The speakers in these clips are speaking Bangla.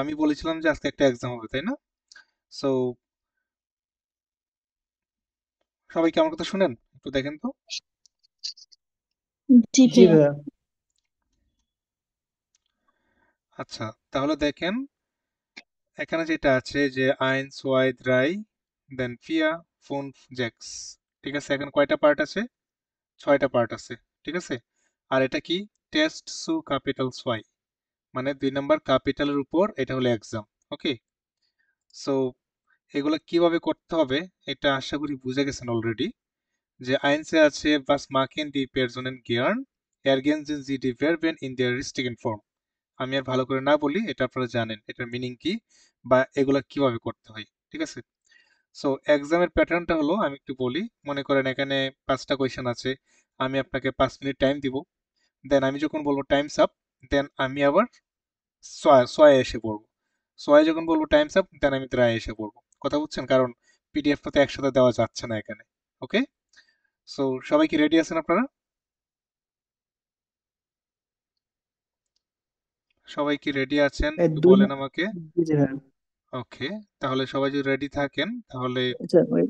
আমি বলেছিলাম যে আজকে একটা এক্সাম হবে, তাই না? সো সবাই কি আমার কথা শুনেন? একটু দেখেন তো। জি জি ভাইয়া। ভাইয়া। আচ্ছা, তাহলে দেখেন এখানে যেটা আছে যে আইনস ওয়াই দ্রাই দেন ফিয়া ফোন জ্যাক্স। ঠিক আছে, এখানে কয়টা পার্ট আছে? 6টা পার্ট আছে। ঠিক আছে, আর এটা কি? টেস্ট সু ক্যাপিটাল ওয়াই, মানে 2 নম্বর ক্যাপিটালের উপর এটা হলো এক্সাম। ওকে, সো এগুলো কিভাবে করতে হবে এটা আশা করি বুঝে গেছেন অলরেডি। যে আইনসে আছে was machen die Personen gern, ergänzen sie die Verben in der richtigen Form। আমি আর ভালো করে না বলি, এটা আপনারা জানেন এটার মিনিং কি বা এগুলা কিভাবে করতে হয়। ঠিক আছে, সো এক্সামের প্যাটার্নটা হলো আমি একটু বলি। মনে করেন এখানে 5টা কোয়েশ্চেন আছে, আমি আপনাকে 5 মিনিট টাইম দিব। দেন আমি যখন বলবো টাইমস আপ, দেন আমি আবার সোয়ে এসে পড়বো। সোয়ে যখন বলবো টাইমস আপ, দেন আমি দ্রায় এসে পড়বো। কথা বুঝছেন? কারণ পিডিএফটা তো একসাথে দেওয়া যাচ্ছে না এখানে। ওকে, সো সবাই কি রেডি আছেন আপনারা? সবাই কি রেডি আছেন এই একটু দুই বলেন ন- আমাকে। জি জি ভাইয়া। ওকে, তাহলে সবাই যদি রেডি থাকেন তাহলে আচ্ছা দুই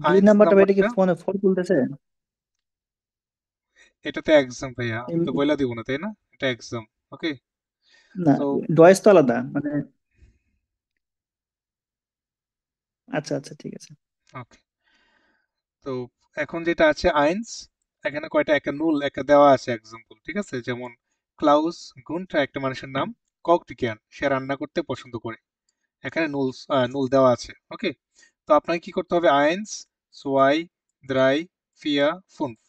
আইনস নাম্বারটা ভাই, এটা কি নাম্বারটা, ফোনে ফোন তুলতেছে? এটা তো এক্সাম ভাইয়া, আমি তো এম- বইলা দিব না, তাই না? এটা এক্সাম। ওকে, না, সো ডয়েস তো আলাদা মানে। আচ্ছা আচ্ছা, ঠিক আছে। ওকে, তো এখন যেটা আছে আইনস, এখানে কয়টা একটা নুল একটা দেওয়া আছে এক্সাম্পল। ঠিক আছে, যেমন ক্লাউস গুন্টা একটা মানুষের নাম, ককড জ্ঞান সে রান্না করতে পছন্দ করে। এখানে নুল নুল দেওয়া আছে। ওকে, তো আপনাকে কি করতে হবে? আইনস, সোয়াই, দ্রাই, ফিয়া, ফুনফ,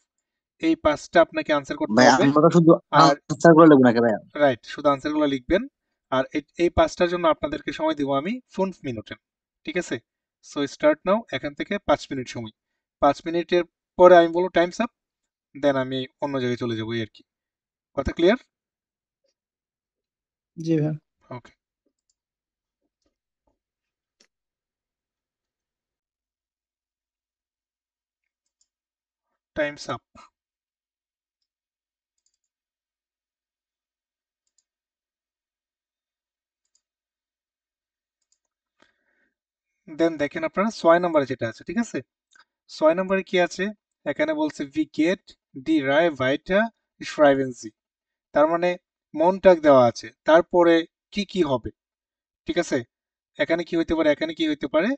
এই 5টা আপনাকে আনসার করতে ভাই হবে। আমরা তো শুধু আর আনসার গুলো লিখবো নাকি ভাই? রাইট, শুধু আনসারগুলো লিখবেন। আর এই 5টার জন্য আপনাদেরকে সময় দিব আমি 5 মিনিটে। ঠিক আছে, সো স্টার্ট নাও, এখান থেকে 5 মিনিট সময়। 5 মিনিটের পরে আমি বলবো টাইমস আপ, দেন আমি অন্য জায়গায় চলে যাবো, এই আর কি। কথা ক্লিয়ার? জি ভাইয়া। ওকে, টাইমস আপ। দেন দেখেন আপনারা 6 নম্বরে যেটা আছে। ঠিক আছে, 6 নম্বরে কি আছে? এখানে বলছে ভি গেট ডি রায় ভাইটা শ্রাইভেন্সি, তার মানে মনটাক দেওয়া আছে, তারপরে কি কি হবে। ঠিক আছে, এখানে কি হইতে পারে, এখানে কি হইতে পারে,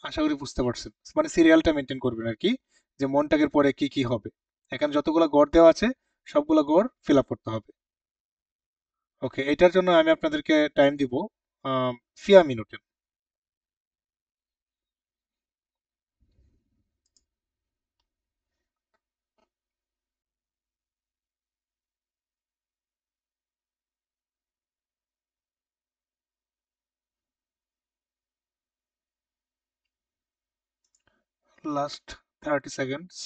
আশা করি বুঝতে পারছেন। মানে সিরিয়ালটা মেনটেন করবেন আর কি, যে মনটাকের পরে কি কি হবে। এখানে যতগুলো গড় দেওয়া আছে সবগুলো গড় ফিল আপ করতে হবে। ওকে, এটার জন্য আমি আপনাদেরকে টাইম দিব ফিয়া মিনিটে। Last 30 seconds.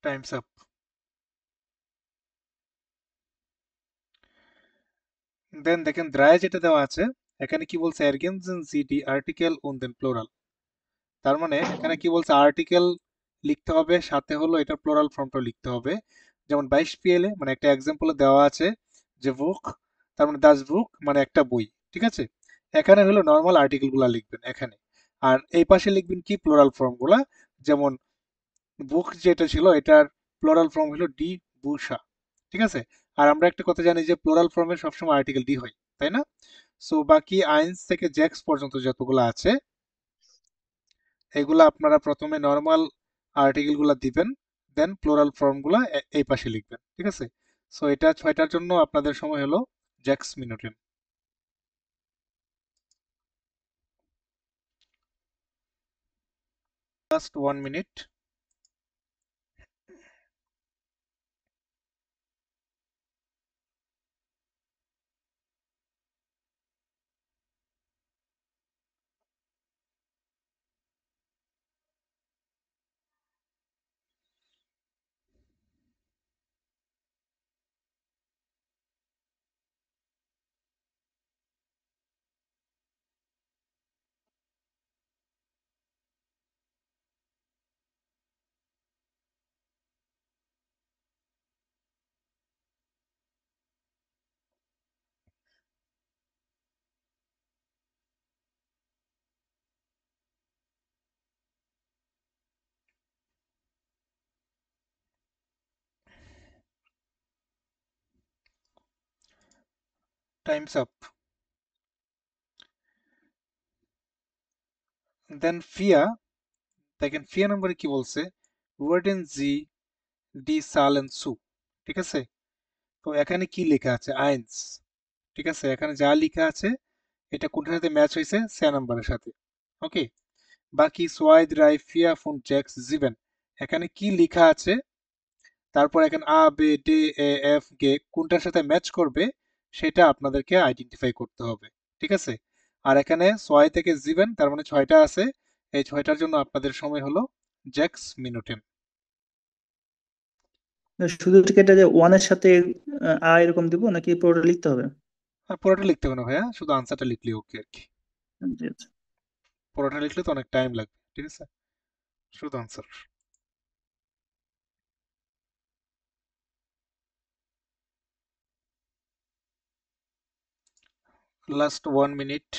Times up. Then দেখেন দ্রায় যেটা দেওয়া আছে, এখানে কি বলছে? এরগেনজেন জিডি আর্টিকেল উন দেন প্লোরাল। তার মানে এখানে কি বলছে? আর্টিকেল লিখতে হবে, সাথে হলো এটা প্লোরাল ফর্মটা লিখতে হবে। যেমন 22 PL মানে একটা এক্সাম্পলে দেওয়া আছে যে বুক, তার মানে দাস বুক মানে একটা বই। ঠিক আছে, এখানে হলো নর্মাল আর্টিকেল গুলা লিখবেন এখানে। আর এই পাশে লিখবেন কি? প্লোরাল ফর্ম গুলা। যেমন বুক যেটা ছিল এটার প্লোরাল ফর্ম হলো ডি বুশা। ঠিক আছে, আর আমরা একটা কথা জানি যে প্লোরাল ফর্মে সবসময় আর্টিকেল ডি হয়, তাই না? সো বাকি আইনস থেকে জ্যাক্স পর্যন্ত যতগুলো আছে এগুলা আপনারা প্রথমে নর্মাল আর্টিকেল গুলা দিবেন, দেন প্লোরাল ফর্ম গুলা এই পাশে লিখবেন। ঠিক আছে, সো এটা 6টার জন্য আপনাদের সময় হলো জ্যাক্স মিনিটে। Last 1 minute. Times up. Then ফিয়া, দেখেন ফিয়া নম্বরে কি বলছে, ওয়ার্ডেন জি ডি সালেন সু, ঠিক আছে। তো এখানে কি লেখা আছে, আইনস, ঠিক আছে। এখানে যা লেখা আছে এটা কোনটার সাথে ম্যাচ হয়েছে, সে নাম্বারের সাথে। ওকে, বাকি সোয়াইদ রাই ফিয়া ফুন জ্যাক্স জিবেন, এখানে কি লেখা আছে, তারপর এখানে আ বে ডে এ এফ গে কোনটার সাথে ম্যাচ করবে সেটা আপনাদেরকে আইডেন্টিফাই করতে হবে, ঠিক আছে। আর এখানে ছয় থেকে জিবেন, তার মানে ছয়টা আছে, এই ছয়টার জন্য আপনাদের সময় হলো জ্যাক্স মিনুটেন। শুধু ঠিক এটা যে ওয়ানের সাথে এরকম দিব নাকি পুরোটা লিখতে হবে? আর পুরোটা লিখতে হবে না ভাইয়া, শুধু আনসারটা লিখলে ওকে আর কি। জি, আচ্ছা। পুরোটা লিখলে তো অনেক টাইম লাগবে, ঠিক আছে, শুধু answer. Last 1 minute.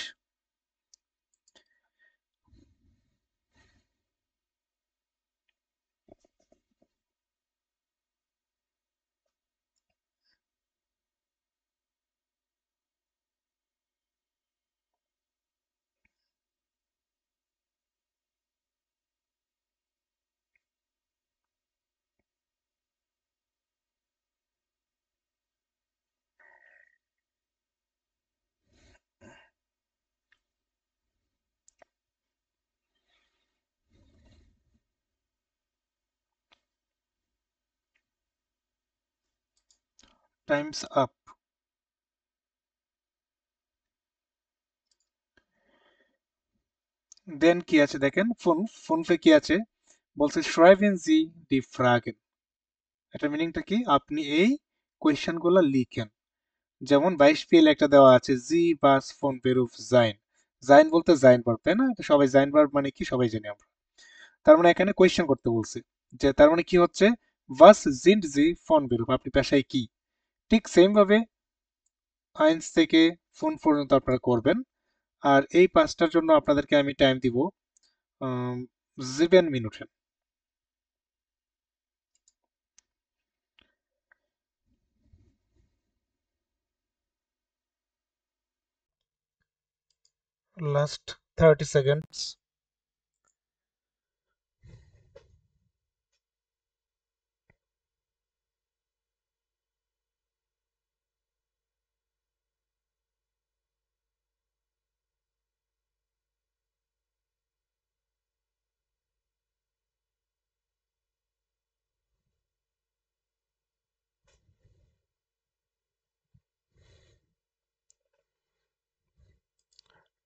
Times up. Then কি আছে দেখেন, ফোন, ফোন পে কি আছে, বলছে schreiben Sie die Fragen, এটা মিনিংটা কি, আপনি এই কোয়েশ্চেন গুলো লিখেন। যেমন 22 PL একটা দেওয়া আছে, জি বাস ফোন বেরুফ জাইন, জাইন বলতে জাইন ভার্ব, তাই না, এটা সবাই জাইন ভার্ব মানে কি সবাই জানি আমরা। তার মানে এখানে কোয়েশ্চেন করতে বলছে, যে তার মানে কি হচ্ছে, ভাস জিন্ট জি ফোন বেরুফ, আপনি পেশায় কি। ঠিক সেম ভাবে আইন্স থেকে ফোন পর্যন্ত আপনারা করবেন। আর এই পাঁচটার জন্য আপনাদেরকে আমি টাইম দিব 7 minute. Last 30 seconds.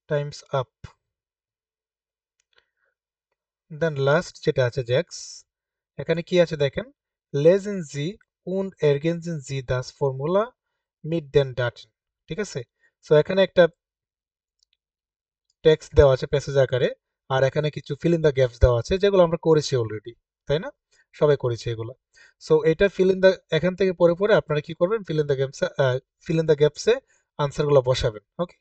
Times up. Then last যেটা আছে জ্যাক্স, এখানে কি আছে দেখেন, lesen Sie und ergänzen Sie das Formular mit den Daten, ঠিক আছে। সো এখানে একটা টেক্সট দেওয়া আছে প্যাসেজ আকারে, আর এখানে কিছু ফিল ইন দ্য গ্যাপস দেওয়া আছে যেগুলো আমরা করেছি অলরেডি, তাই না, সবাই করেছি এগুলো। সো এটা ফিল ইন দ্য, এখান থেকে পরে পরে আপনারা কি করবেন, ফিল ইন দ্য গ্যাপসে আনসারগুলো বসাবেন। ওকে,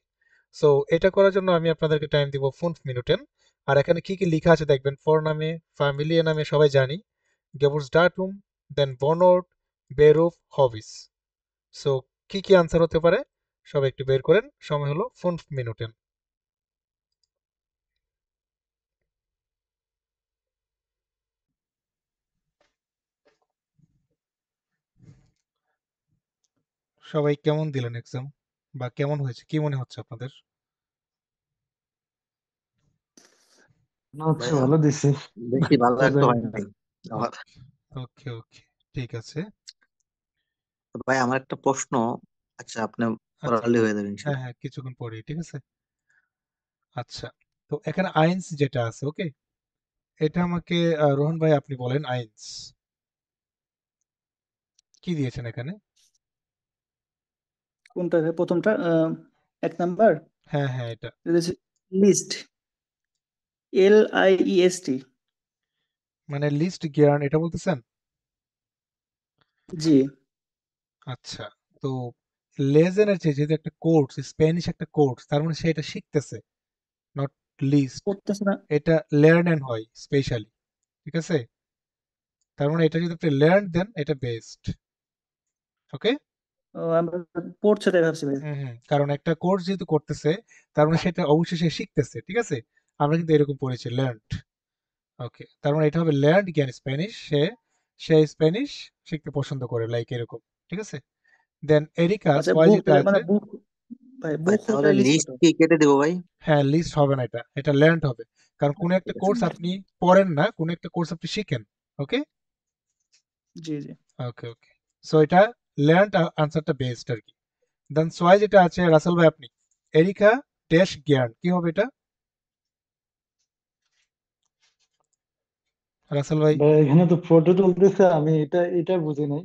সো এটা করার জন্য আমি আপনাদেরকে টাইম দিব 5 মিনিটেন। আর এখানে কি কি লেখা আছে দেখবেন, ফর নামে, ফ্যামিলি নামে সবাই জানি, গেবুর্সডাটুম, দেন বনর্ড, বেরুফ, হবিস। সো কি কি আনসার হতে পারে, সবাই একটু বের করেন, সময় হলো 5 মিনিটেন। সবাই কেমন দিলেন এক্সাম, বা কেমন হয়েছে, কি মনে হচ্ছে আপনাদের? মনে হচ্ছে ভাইয়া ভালো দিছি, বেশি ভালো তো একটা জানি হয় না। নাই আমার। ওকে, ওকে, ওকে, ঠিক আছে। তো ভাই আমার একটা প্রশ্ন, আচ্ছা আপনি আচ্ছা, পড়ালে হয়ে যাবে হ্যাঁ ইনশাল্লাহ। হ্যাঁ, কিছুক্ষণ পরেই, ঠিক আছে। আচ্ছা, তো এখানে আইনস যেটা আছে, ওকে, এটা আমাকে রোহন ভাই আপনি বলেন, আইনস কি দিয়েছেন এখানে? কোনটা প্রথমটা? 1 নাম্বার হ্যাঁ হ্যাঁ, এটা লিস্ট, LIEST। মানে লিস্ট গিয়ার্ন এটা বলতেছেন? জি। আচ্ছা, তো লেজেনের যেহেতু একটা কোর্স, স্প্যানিশ একটা কোর্স, তার মানে সে এটা শিখতেছে, নট লিস্ট। করতেছে না। এটা লার্ন হয় স্পেশালি, ঠিক আছে। তার মানে এটা যদি আপনি লার্ন দেন এটা বেস্ট। ওকে, আমরা পড়ছে তাই ভাবছি ভাই। কারণ একটা কোর্স যেহেতু করতেছে তার মানে সেটা অবশ্যই সে শিখতেছে, ঠিক আছে? আমরা কিন্তু এরকম পড়েছি লার্নড। ওকে, তার মানে এটা হবে লার্নড জ্ঞান স্প্যানিশ, সে স্প্যানিশ শিখতে পছন্দ করে, লাইক এরকম, ঠিক আছে? দেন এরিকা আচ্ছা ছয় বুক যেটা আছে, মানে বুক ভাই, ভাই বুক তাহলে হলে লিস্ট লিস্ট কত? কি কেটে দেবো ভাই? হ্যাঁ লিস্ট হবে না, এটা লার্নড হবে। কারণ কোনো আচ্ছা, একটা ঠিক আছে। কোর্স আপনি পড়েন না, কোনো একটা কোর্স আপনি শিখেন। ওকে জি জি। ওকে ওকে, সো এটা লার্নড আনসারটা বেস্ট আর কি। দেন ছয় যেটা আছে রাসেল ভাই আপনি, এরিকা ড্যাশ জ্ঞান, কি হবে এটা রাসেল ভাই? ভাই এখানে তো ফটো তুলতেছে, আমি এটা বুঝি নাই।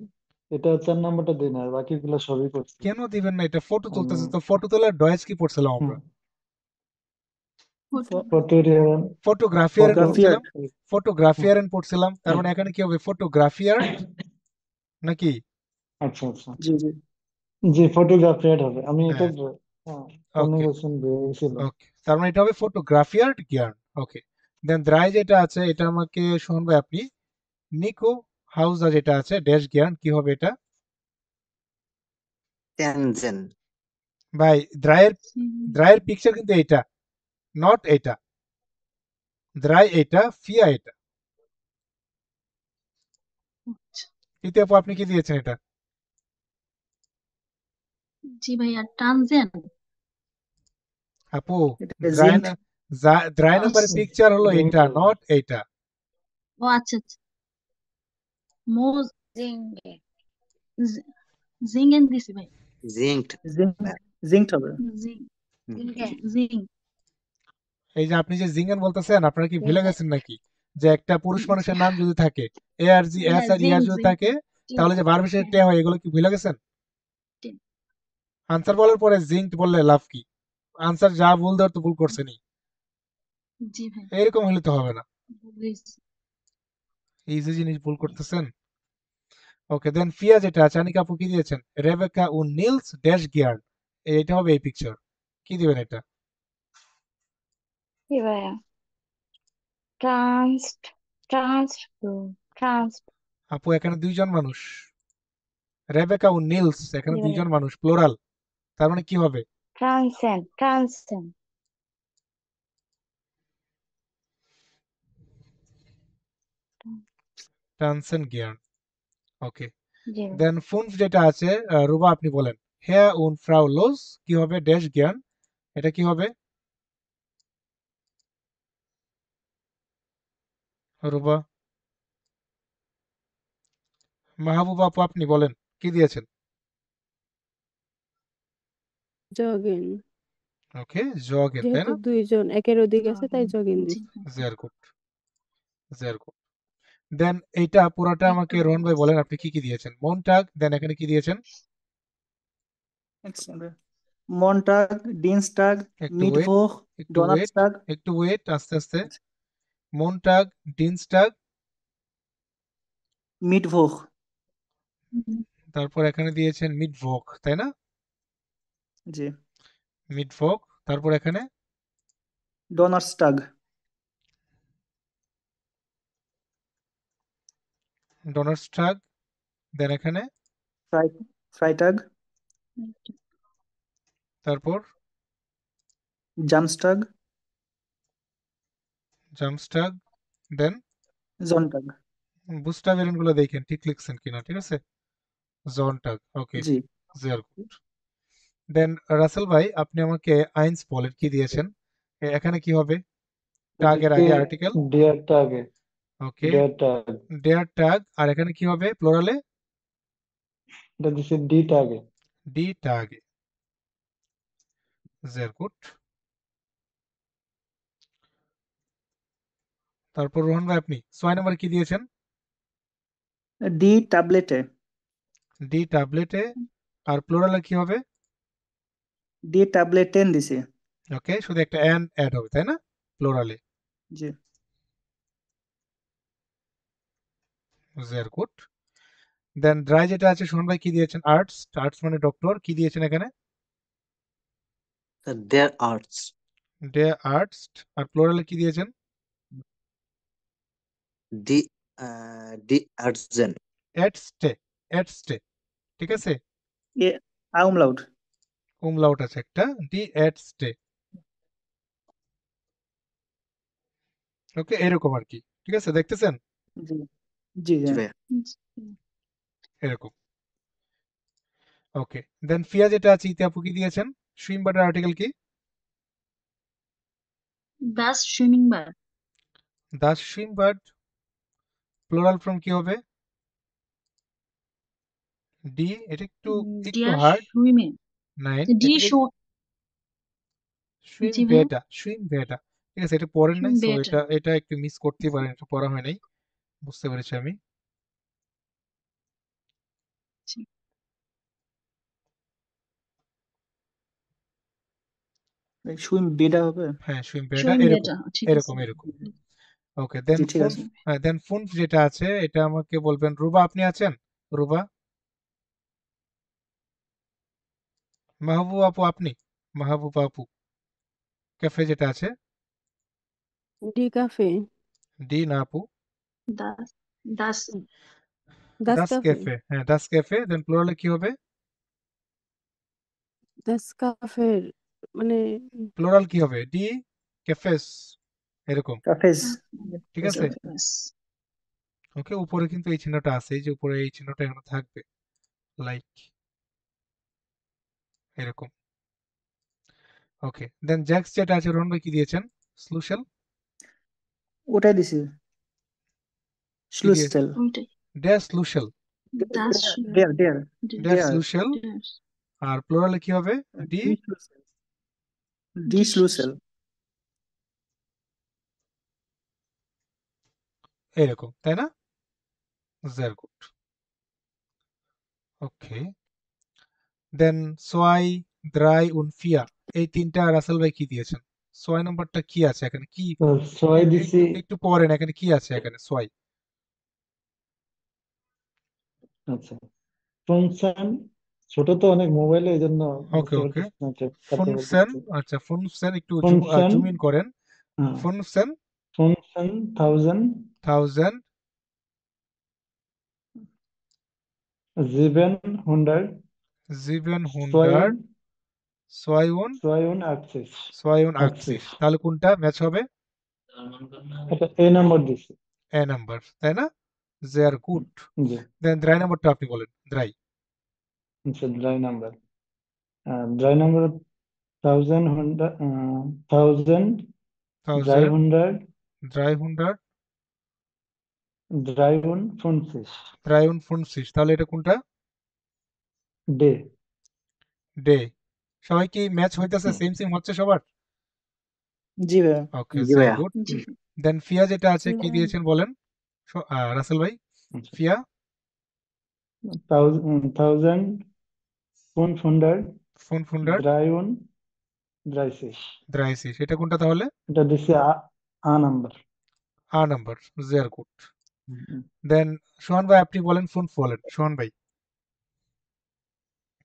এটা 4 নাম্বারটা দিই না, আর বাকিগুলো সবই করছি কেন দিবেন না? এটা ফটো আমি। তুলতেছে তো, ফটো তোলার ডয়েজ কি পড়ছিলাম আমরা? ফটোরিয়ান। ফটোগ্রাফিয়ারেন ফটোগ্রাফিয়ার। পড়ছিলাম, ফটোগ্রাফিয়ারেন পড়ছিলাম, তার মানে এখানে কি হবে ফটোগ্রাফিয়ার নাকি? আচ্ছা আচ্ছা, জি জি। জি ফটোগ্রাফিয়ার হবে। আমি এটা হ্যাঁ ওকে কনভার্সেশন হয়েছিল। ওকে, তার মানে এটা হবে ফটোগ্রাফিয়ার জ্ঞান। ওকে, দেন দ্রাই যেটা আছে এটা আমাকে শুনবে আপনি, নিকো হাউজা যেটা আছে ড্যাশ জ্ঞান, কি হবে এটা? ট্যানজেন। ভাই দ্রায়ের পিকচার কিন্তু এইটা, নট এটা। দ্রাই এটা, ফিয়া এটা। তৃতীয় আপু আপনি কি দিয়েছেন এটা? জি ভাইয়া, ট্রানজেন। আপু এটা দ্রাই জিঙ্কড। না, দ্রাই নাম্বারের পিকচার হলো জিঙ্ক এইটা, হবে। নট এইটা। ও আচ্ছা আচ্ছা, মোজ জিঙ্গে জিঙ্গেন দিছি ভাই। জিঙ্কড। জিঙ্কড হবে। জিং জিঙ্গে জিং এই যে আপনি যে জিঙ্গান বলতেছেন, আপনারা কি ভুলে গেছেন নাকি যে একটা পুরুষ মানুষের নাম যদি থাকে এ আর জি এস হ্যাঁ, আর জিং ইয়ার যদি জিং থাকে, তাহলে যে ভার্ব শেষে হ্যাঁ, টে হয়, এগুলো কি ভুলে গেছেন? টি- আনসার বলার পরে জিঙ্কড বললে লাভ কি? আনসার যা ভুল দেওয়ার তো ভুল করছেনই, জি ভাই, এরকম হলে তো হবে না। বুঝেছি। এই যে জিনিস ভুল করতেছেন। ওকে, দেন ফিয়া যেটা আছে আনিকা আপু কি দিয়েছেন? রেবেকা ও নিলস ড্যাশ গিয়ার্ড, এটা হবে এই পিকচার, কি দিবেন এটা? কি ভাইয়া? ট্রান্স ট্রান্স ট্রান্স আপু এখানে দুইজন মানুষ, রেবেকা ও নিলস এখানে কি ভাইয়া? দুইজন মানুষ, প্লোরাল, তার মানে কি হবে? ট্রান্সেন ট্রান্সেন গিয়ার্ড। ওকে, জি দেন ফুনফ যেটা আছে রুবা আপনি বলেন, হেয়া উন ফ্রাউ লোস, কি হবে ড্যাশ জ্ঞান, এটা কি হবে রুবা? মাহবুবা আপু আপনি বলেন, কি দিয়েছেন? জগিং, ওকে জগেন, তাই যেহেতু না? দুইজন একের অধিক আছে তাই জগিং জি দিছি। ভাই। জের গুড, জের গুড। দেন এইটা পুরাটা আমাকে রোহন ভাই বলেন আপনি কি কি দিয়েছেন? মনটাগ, দেন এখানে কি দিয়েছেন? মনটাগ, ডিনস্টাগ, একটু ওয়েট, মিটভোগ, একটু ওয়েট, ডোনাটস্টাগ। একটু ওয়েট, আস্তে আস্তে। মনটাগ, ডিনস্টাগ, মিটভোগ। তারপর এখানে দিয়েছেন মিডভোগ, তাই না? জি। মিডভোগ, তারপর এখানে ডোনাটস্টাগ। ডোনাটস্টাগ, দেন এখানে ফ্রাই ফ্রাইটাগ, তারপর জামস্টাগ, জামস্টাগ, দেন জনটাগ। বুস্টা ভেরিয়েন্ট গুলো দেখেন ঠিক লিখছেন কিনা, ঠিক আছে? জনটাগ, ওকে জি। জের গুড। দেন রাসেল ভাই আপনি আমাকে আইনস বলেন কি দিয়েছেন? এখানে কি হবে? টাগের আগে আর্টিকেল, ডিয়ারটা আগে, ওকে ডিয়ারটা আগে। ডেয়ার টাগ, আর এখানে কি হবে প্লোরালে? এটা দিচ্ছে ডিটা আগে। ডি টাগে, জের গুড। তারপর রোহন ভাই আপনি 6 নম্বর কি দিয়েছেন? ডি ট্যাবলেটে। ডি ট্যাবলেটে, আর প্লোরালে কি হবে? ডি ট্যাবলেটেন দিছি। ওকে, শুধু একটা অ্যান অ্যাড হবে তাই না প্লোরালে, জি। জের গুড। দেন ড্রাই যেটা আছে সোহন ভাই কি দিয়েছেন? আর্টস, আর্টস মানে ডক্টর, কি দিয়েছেন এখানে? দেয়ার আর্টস। ডে আর্টস, আর প্লোরালে কি দিয়েছেন? D D আর্টসেন। এটস্টে, এটস্টে, ঠিক আছে? এ আউমলাউট। umlaut আছে একটা, die Ärzte, ওকে, এরকম আর কি। ঠিক আছে, দেখতেছেন জি জি জি হ্যাঁ। ভাইয়া। জি এরকম। ওকে, দেন ফিয়া যেটা আছে ইতি আপু কি দিয়েছেন? সুইমবার্ডের আর্টিকেল কি? das Schwimmbad, দা সুইমবার্ড প্লুরাল ফর্ম কি হবে? ডি, এটা একটু একটু der হার্ড। Schwimmen, 9, die এটা schon, সুইম জি ভাইয়া, ভেটা, সুইম ভেটা। ঠিক আছে, এটা পড়েন নাই, সো Schwimmbad, এটা এটা একটু মিস করতেই পারেন, এটা পড়া হয় নাই, বুঝতে পেরেছি আমি। জি, সুইম বেডা হবে। হ্যাঁ, সুইম ভেটা Schwimmbad, এরকম ঠিক আছে, এরকম এরকম। ওকে, দেন জি ঠিক ফুন, আছে। দেন ফুন যেটা আছে এটা আমাকে বলবেন। রুবা আপনি আছেন? রুবা, মাহবুব আপু আপনি, মাহবুব আপু, ক্যাফে যেটা আছে, ডি কাফে, ডি না আপু, das, das, Das Das cafe, cafe, হ্যাঁ দাস ক্যাফে, দেন প্লুরালে কি হবে? দাস কাফের মানে প্লুরাল কি হবে? ডি ক্যাফেস, এরকম। কাফেজ। ঠিক Yes, আছে, okay. das, ওকে, উপরে কিন্তু এই চিহ্নটা আছে, এই যে উপরে এই চিহ্নটা এখানে থাকবে, লাইক এরকম। ওকে, দেন জ্যাক্স যেটা আছে, রোহন ভাই কি দিয়েছেন? স্লুশেল ওটাই দিছি। কি দিয়ে? স্লুসেল। ওইটাই, ড্যাশ স্লুশেল, das, ডেয়ার ডেয়ার der, ড্যাশ ডেয়ার। স্লুশেল। das, আর প্লুরালে কি হবে? ডি, ডি die স্লুসেল। এরকম, তাই না? Very good. ওকে, দেন সোয়াই, দ্রাই উন ফিয়া, এই তিনটা রাসেল ভাই কি দিয়েছেন? সোয়াই নাম্বারটা কি আছে এখানে? কি তো ছয় একটু দিছি। একটু একটু পড়েন, এখানে কি আছে এখানে? সোয়াই, আচ্ছা, ফুনসান, ছোট তো অনেক মোবাইলে, এই জন্য ওকে বুঝতে ওকে। পারতেছি না যে কাকে ফুনসেন, বলতেছে। আচ্ছা ফুনসেন, একটু ফুনসান, জুম ইন করেন। হ্যাঁ, ফুনসেন, ফুনসান 1000, 1000, 700, 700, ছয়ন, 82, 82, 82, তাহলে কোনটা ম্যাচ হবে? এটা এ নাম্বার দিছি। এ নাম্বার, তাই না? জেয়ার গুড। জি, দেন দ্রাই নাম্বারটা আপনি বলেন, দ্রাই। আচ্ছা, dry number, dry number 1000, 1000, dry 1000, 100, 300, dry 150, 350, তাহলে এটা কোনটা? ডে। ডে। সবাই কি ম্যাচ হইতেছে? সেম সেম হচ্ছে সবার? জি ভাইয়া। ওকে, জি জেয়ার ভাইয়া। গুড। জি, দেন ফিয়া যেটা আছে কি দিয়েছেন বলেন রাসেল ভাই? আচ্ছা, ফিয়া 1000, 500, 500, ড্রাই 1, ড্রাই 6, 83, এটা কোনটা তাহলে? এটা দিছি আ নাম্বার। আ নাম্বার, জেয়ার গুড। দেন সোহান ভাই আপনি বলেন, ফোন বলেন সোহান ভাই।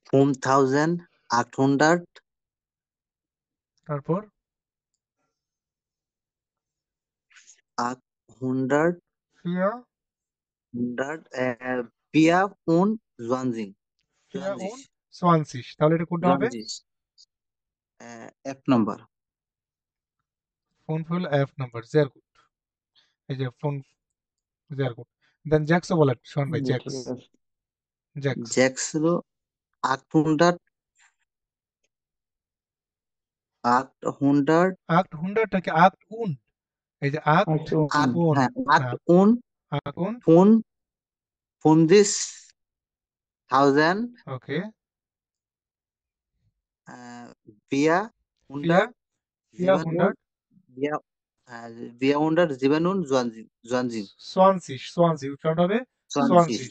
5800, তারপর 800, ফিয়া, 100, Pia und Zwanzig, ফিয়া উন 20, 20, তাহলে এটা কোনটা হবে? 20, F number. Phone full F number, জেয়ার গুড। এই যে ফোন, জেয়ার গুড। দেন জ্যাক্সও বলেন সোহান ভাই, জি, জ্যাক্স, ঠিক আছে। জ্যাক্স। Jax হলো 800, 800, আক্ট হুন্ডারটাকে আক্ট উন, এই যে আক্ট আচ্ছা, উন, হ্যাঁ, হ্যাঁ 8 und আক্ট উন, 50.000, ওকে। via ফিয়া, 100, ফিয়া হুন্ডার, via via 100, 27, 20, সোয়ানসিস, সোয়ানসি উচ্চারণ হবে 20, সোয়ানসিস,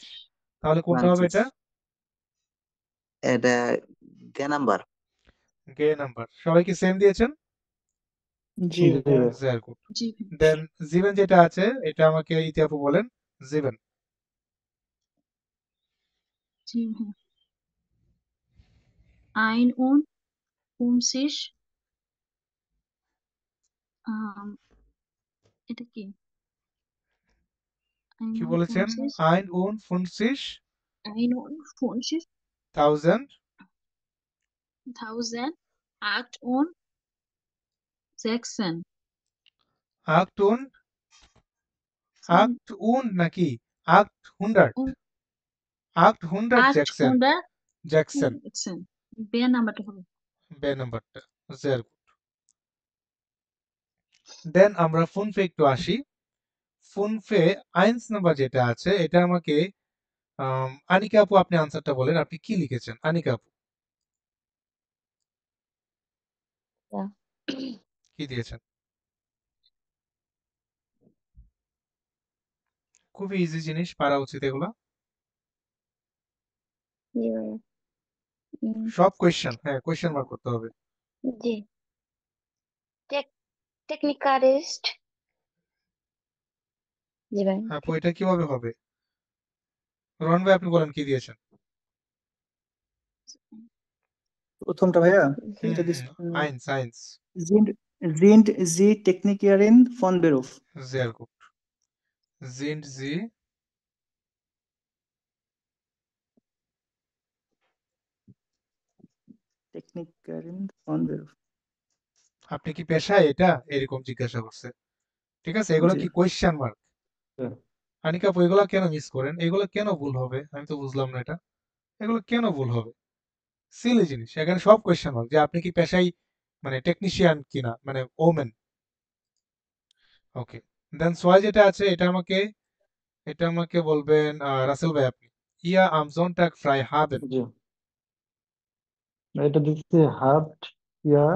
তাহলে কোনটা হবে 20, এটা? এটা গে নাম্বার। গে নাম্বার। সবাই কি সেম দিয়েছেন? জি জি ভাইয়া। ভাই। জেয়ার গুড। জি, দেন জিভেন যেটা আছে এটা আমাকে ইতি আপু বলেন, জিভেন। জি ভাই, 51, এটা কি? কি বলেছেন? 51, আইন উন ফুনসিস, 51, 1000 1000 acht und Jackson. 800 800 নাকি 800 Und 800 Jackson 800 Jackson Jackson. Wer নাম্বারটা হবে? বে নাম্বারটা জের দেন আমরা ফোনপে একটু আসি ফোনপে আইন্স নাম্বার যেটা আছে এটা আমাকে আনিকা আপু আপনি আনসারটা বলেন আপনি কি লিখেছেন আনিকা আপু Yeah. কি দিয়েছেন খুবই ইজি জিনিস পারা উচিত এগুলো Zero. সব কোয়েশ্চেন হ্যাঁ কোয়েশ্চেন মার্ক করতে হবে জি টেকনিক্যালিস্ট জি ভাই আপু এটা কিভাবে হবে রন ভাই আপনি বলেন কি দিয়েছেন প্রথমটা ভাইয়া জি এটা this আইন্স আইন্স sind Sie Technikerin von Beruf? sehr gut sind Sie Technikerin von Beruf. আপনি কি পেশায় এটা এরকম জিজ্ঞাসা করছে ঠিক আছে এগুলো জি। কি কোয়েশ্চেন মার্ক হ্যাঁ। আনিকা আপু এগুলো কেন মিস করেন এগুলো কেন ভুল হবে আমি তো বুঝলাম না এটা এগুলো কেন ভুল হবে সিলি জিনিস এখানে সব কোয়েশ্চেন মার্ক যে আপনি কি পেশায় মানে টেকনিশিয়ান কিনা মানে ওমেন ওকে দেন সোয়া যেটা আছে এটা আমাকে বলবেন রাসেল ভাই আপনি ইয়া am Sonntag frei haben জি এটা দিচ্ছি হাফট ইয়ার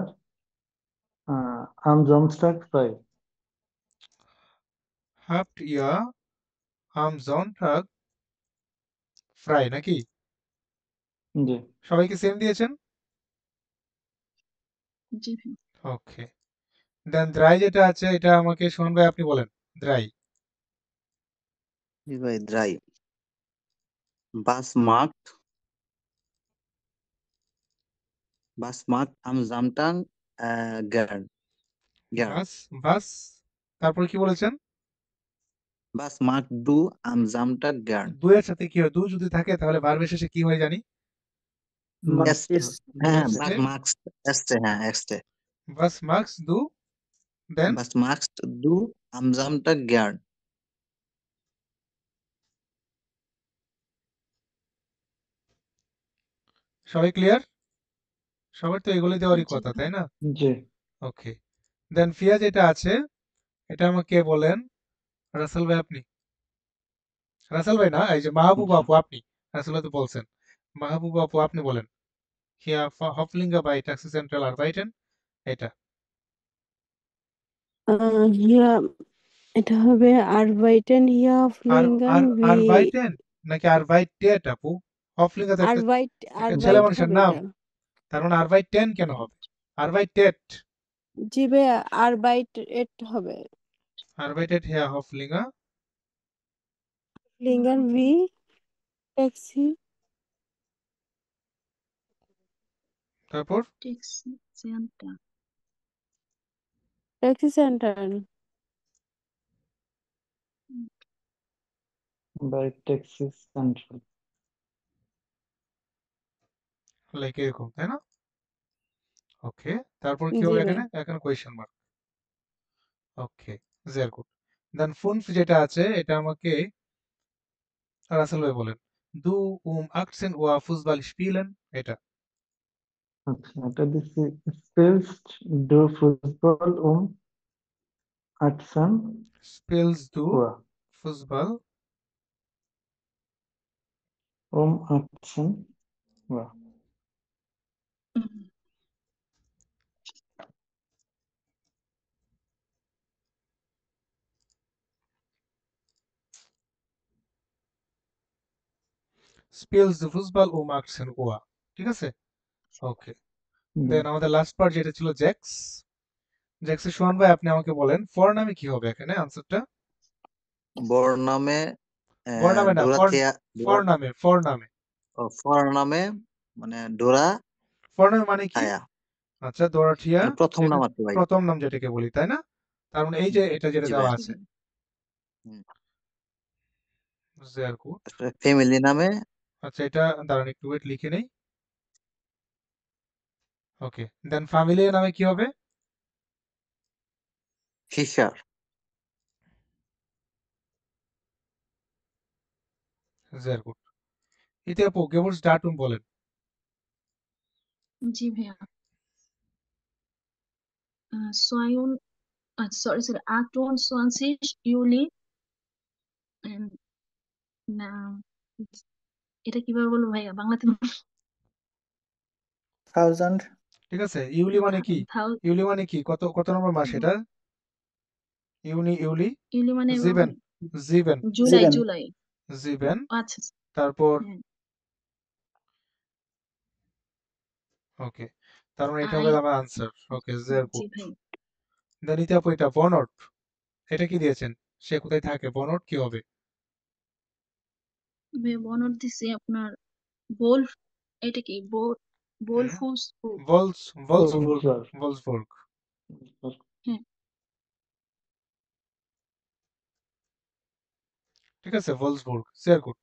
আম জমস্টাক fry habt ihr am Sonntag frei নাকি জি সবাইকে সেম দিয়েছেন জি ভাই। ওকে দেন দ্রাই যেটা আছে এটা আমাকে সোহান ভাই আপনি বলেন দ্রাই জি ভাই ড্রাই বাস মার্ক আম জামটাং গ্যার্ন গ্যার্ন বাস তারপর কি বলেছেন বাস মার্ক ডু আম জামটাং গ্যার্ন দুয়ের সাথে কি হয় দু যদি থাকে তাহলে ভার্বের শেষে কি হয় জানি হ্যাঁ এসতে মার্কস এসতে হ্যাঁ এসতে বাস মার্কস দু দেন বাস মার্কস ডু আম জামটাং গ্যার্ন সবাই ক্লিয়ার সবার তো এগুলো দেওয়ারই জি কথা ভাই। তাই না জি ওকে দেন ফিয়া যেটা আছে এটা আমাকে বলেন রাসেল ভাই আপনি রাসেল ভাই না এই যে মাহবুব আপু আপনি রাসেল ভাই তো বলছেন মাহবুব আপু আপনি বলেন হিয়া হফলিঙ্গা বাই ট্যাক্সি সেন্ট্রাল আরবাইটেন এটা hier এটা হবে আরবাইটেন hier আর Flingern wie আরবাইটেন নাকি আরবাইটেট আপু হফলিঙ্গা তো একটা ছেলে আরবাইট মানুষের হবে নাম এটা তার মানে আরবাইটেন কেন হবে আরবাইটেট জি ভাই আরবাইট এট হবে আরবাইটেট হিয়া হফলিঙ্গা Flingern wie ট্যাক্সি তারপর taxi center. Taxi center by Texas central like এরকম তাই না ওকে তারপর কি জি হবে ভাই এখানে এখানে কোয়েশ্চেন মার্ক ওকে জের গুড দেন ফুনফ যেটা আছে এটা আমাকে রাসেল ভাই বলেন দু আকসেন ওয়া ফুটবল স্পিলেন এটা আচ্ছা এটা দিচ্ছি স্পেলস্ট ডু ফুটবল আটসান স্পিলস দু ওয়া ফুটবল আটসান ওয়া স্পিলস দু ফুটবল আকসেন ওয়া ঠিক আছে ওকে দেন আমাদের লাস্ট পার্ট যেটা ছিল জ্যাক্স জ্যাক্সের সোহান ভাই আপনি আমাকে বলেন ফর নামে কি হবে এখানে আনসারটা বর্ণামে ফর নামে না ডোরাথিয়া ফর নামে ফর নামে মানে ডোরা ফর নামে মানে কি থায়া আচ্ছা দোরাঠিয়া মানে প্রথম নাম আর কি ভাই প্রথম নাম যেটাকে বলি তাই না তার মানে এই যে এটা যেটা জি দেওয়া ভাই আছে হুম। জের গুড ফ্যামিলি নামে আচ্ছা, এটা দাঁড়ান একটু ওয়েট, লিখে নেই। ওকে, দেন ফ্যামিলিয়ার নামে কি হবে? ফিশার। sehr gut. ইতি আপু, Geburtsdatum বলেন। জি ভাইয়া। 28 Juli না, এটা কিভাবে বলবো ভাইয়া বাংলাতে? 1000 ঠিক আছে, ইউলি মানে কি? ইউলি মানে কি? কত কত নম্বর মাস এটা? ইউলি ইউলি মানে জিবেন জিবেন জুলাই Sieben. জুলাই। জিবেন আচ্ছা তারপর হ্যাঁ। ওকে, তার মানে এটা হবে আমার আনসার। ওকে, sehr জি gut. ভাই। দেন ইতি আপু, এটা বনট, এটা কি দিয়েছেন? সে কোথায় থাকে? বনট কি হবে? বনট দিছি আপনার বোল, এটা কি বোলফুস? ভলসবুর্গ Wolfsburg. ভলসবুর্গ হ্যাঁ। ঠিক আছে, ভলসবুর্গ, sehr gut.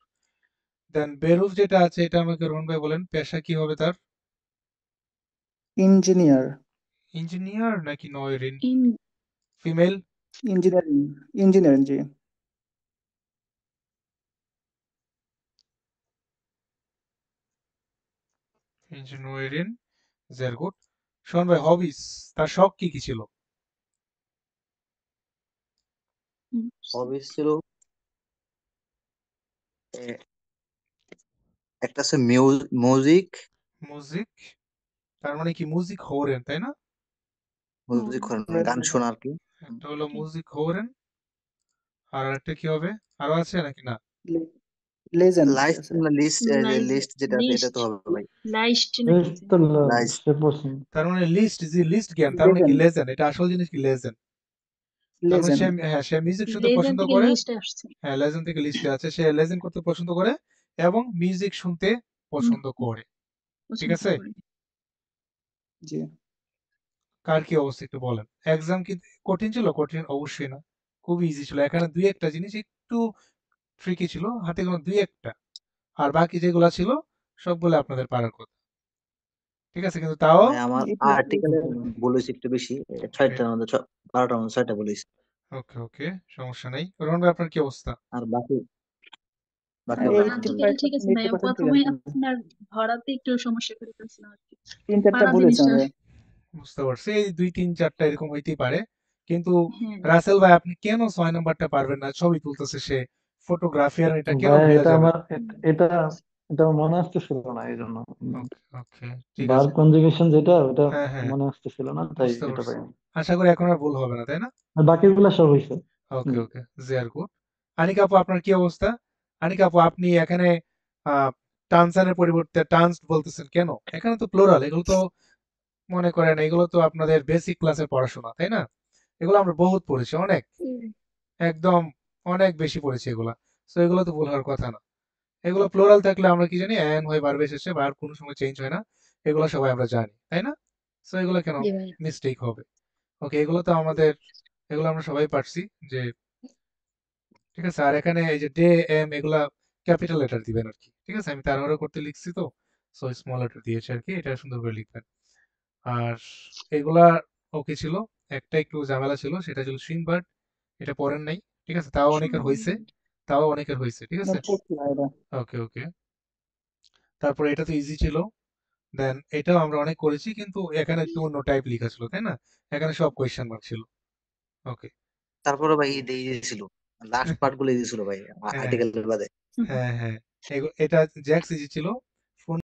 দেন বেরুফ যেটা আছে, এটা আমাকে রোহন ভাই বলেন, পেশা কি হবে তার? Engineer. ইঞ্জিনিয়ার নাকি নয়রিন? In female? Engineering. Engineering জি। Engineering, sehr gut. শোন ভাই, হবিস, তার শখ কি কি ছিল? হবিস ছিল এ, একটা আছে মিউজিক। মিউজিক, তার মানে কি মিউজিক হোরেন, তাই না? মিউজিক গান শোনা আর কি। একটা হলো মিউজিক হোরেন, আর একটা কি হবে? আরো আছে নাকি না? Legend লাইস্ট আছে। লিস্ট যেটা আছে এটা তো হবে ভাই। লাইস্ট নাকি? Letzte লাইস্ট। সে পছন্দ। তার মানে লিস্ট, জি লিস্ট জ্ঞান, তার মানে কি Legend. লেজেন্ড, এটা আসল জিনিস কি লেজেন্ড। তার মানে Legend. সে মিউজিক শুনতে লেজেন্ড পছন্দ থেকে করে। লিস্টে আসছে। হ্যাঁ, লেজেন্ড থেকে লিস্টে আছে, সে লেজেন্ড করতে পছন্দ করে এবং মিউজিক শুনতে পছন্দ করে। ঠিক পছন্দ আছে, করে। জি। কার কি অবস্থা একটু বলেন। এক্সাম কি কঠিন ছিল? কঠিন অবশ্যই না, খুবই ইজি ছিল। এখানে দুই একটা জিনিস একটু ট্রিকি ছিল, হাতে গোনা দুই একটা, আর বাকি যেগুলা ছিল সবগুলো আপনাদের পারার কথা। ঠিক আছে, কিন্তু তাও ভাই আমার এটা আর্টিকেলে বলেছি একটু বেশি, 6টার মধ্যে 12টার মধ্যে 6টা বলেছি। ওকে ওকে, সমস্যা নেই। রোহন ভাই, আপনার কি অবস্থা? আর বাকি আমার আলহামদুলিল্লাহ। আর্টিকেল ঠিক আছে ভাইয়া, 85% ঠিক প্রথমে আছে। আপনার ধরাতে একটু সমস্যা করে ফেলছিলাম আর কি। 3-4টা পারা ভুল হয়েছে জিনিসটা আমাদের। বুঝতে পারছি, এই 2-3-4টা এরকম হইতেই পারে, কিন্তু হ্যাঁ। রাসেল ভাই আপনি কেন 6 নাম্বারটা পারবেন না? ছবি তুলতেছে সে, ফটোগ্রাফিয়ার, এটা কেন ভাই ভুলে এটা যাবেন? আমার এটা এটা আমার মনে আসতেছিল না এই জন্য। ওকে ওকে, ঠিক ভার্ব আছে। কনজুগেশন যেটা ওটা হ্যাঁ হ্যাঁ, মনে আসতেছিল না, তাই বুঝতে এটা পারছি। পাইনি। আশা করি এখন আর ভুল হবে না, তাই না? আর বাকিগুলো সব হয়েছে। ওকে জি। ওকে, জিয়ার গুড। আনিকা আপু, আপনার কি অবস্থা? আনিকা আপু, আপনি এখানে টানসানের পরিবর্তে টান্স বলতেছেন কেন? এখানে তো প্লোরাল, এগুলো তো মনে করেন এগুলো তো আপনাদের বেসিক ক্লাসের পড়াশোনা, তাই না? এগুলো আমরা বহুত পড়েছি, অনেক, একদম অনেক বেশি পড়েছি এগুলা। তো এগুলো তো ভুল হওয়ার কথা না। এগুলো প্লোরাল থাকলে আমরা কি জানি, অ্যান হয়ে বারবে শেষে, বার কোনো সময় চেঞ্জ হয় না, এগুলো সবাই আমরা জানি, তাই না? তো এগুলো কেন জি ভাই। মিস্টেক হবে? ওকে, এগুলো তো আমাদের, এগুলো আমরা সবাই পারছি যে, ঠিক আছে। আর এখানে এই যে ডে এম, এগুলা ক্যাপিটাল লেটার দিবেন আর কি। ঠিক আছে, আমি তাড়াহুড়ো করতে লিখছি তো, সো স্মল লেটার দিয়েছি আর কি, এটা সুন্দর করে লিখবেন। আর এগুলা ওকে ছিল, একটা একটু ঝামেলা ছিল, সেটা ছিল সুইমবার্ড, এটা পড়েন নাই। ঠিক আছে, তাও অনেকের হয়েছে, তাও অনেকের হয়েছে। ঠিক না আছে, পড়ছি না এটা। ওকে ওকে। তারপর এটা তো ইজি ছিল। দেন এটাও আমরা অনেক করেছি, কিন্তু এখানে একটু অন্য টাইপ লেখা ছিল, তাই না? এখানে সব কোয়েশ্চেন মার্ক ছিল। ওকে, তারপরে ভাই এই দিয়েছিল, লাস্ট পার্ট গুলো দিয়েছিল ভাই হ্যাঁ আর্টিকেলের বাদে। হ্যাঁ হ্যাঁ, এটা জ্যাক্স ইজি ছিল,